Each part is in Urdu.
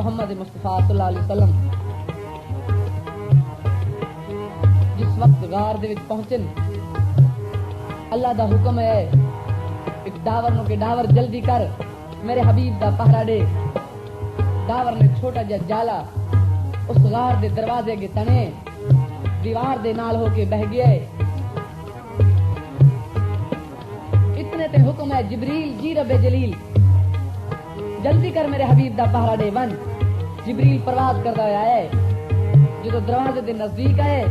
محمد مصطفیٰ صلی اللہ علیہ وسلم جس وقت غار دے وچ پہنچن اللہ دا حکم ہے ایک ڈاور نو کہ ڈاور جلدی کر میرے حبیب دا پہرا دے. ڈاور نے چھوٹا جا جالا اس غار دے دروازے کے تنے دیوار دے نال ہو کے بہ گیا. اتنے تے حکم ہے جبریل جی رب جلیل جلدی کر میرے حبیب دا پہرا دے ون. جبریل پرواز کرتا ہوا ہے جدو دروازے دے نزدیک آئے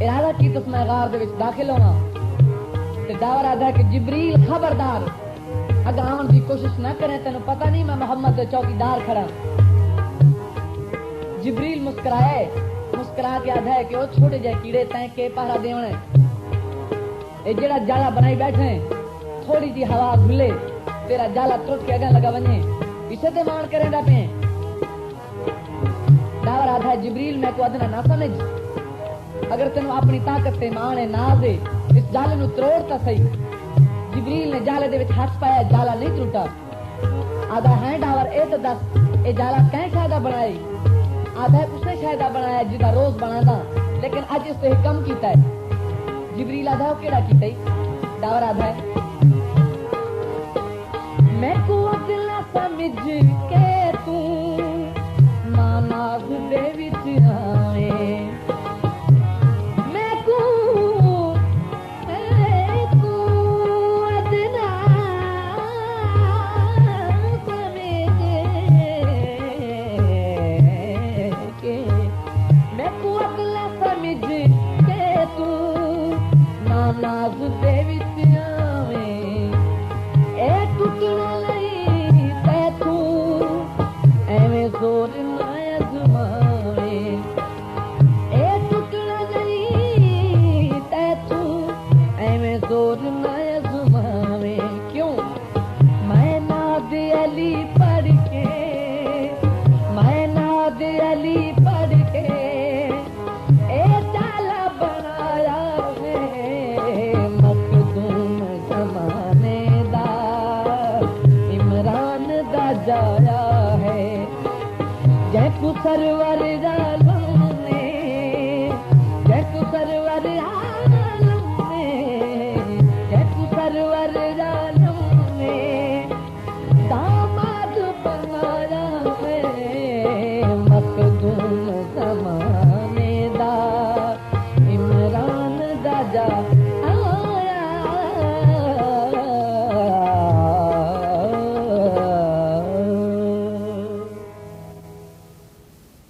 ارادہ کی تو میں غار دے وچ داخل ہونا تے ڈاور آدھا کہ جبریل خبردار اگر آن کی کوشش نہ کریں تینوں پتہ نہیں میں محمد دے چوکیدار کھڑا. جبریل مسکرائے مسکرا کے آدھا ہے کہ وہ چھوٹے جائے کیڑے تائیں کے پہرا دیونے اے جڑا جالا بنائی بیٹھے تھوڑی جی ہوا گھلے تیرا جالا ٹوٹ کے اگاں لگا بنے اسے تے مان کریں دا پہ. ڈاور آدھا ہے جبریل میں کو ادنا نہ سمجھ اگر تینوں اپنی طاقت تے مان ہے ناز ہے اس جالے نو تروڑتا صحیح. جبریل نے جالے دے وچ ہاتھ پایا جالا نہیں ٹوٹا. آدھا ہے ڈاور اے تو دس اے جالا کہیں شاید بنائی. آدھا ہے اس نے شاید بنایا جدا روز بنانا لیکن اج اس سے کم کیتا ہے. جبریل آدھا ہے کیڑا کیتا ہے. ڈاور آدھا ہے میں کو اگلا سمجھ کے تو ناناز دے وچ آئے ناز دے وچ آویں اے ٹوٹنا لئی تے تو ایویں زور نہ آزماویں. اے ٹوٹنا لئی تے تو ایویں زور نہ آزماویں.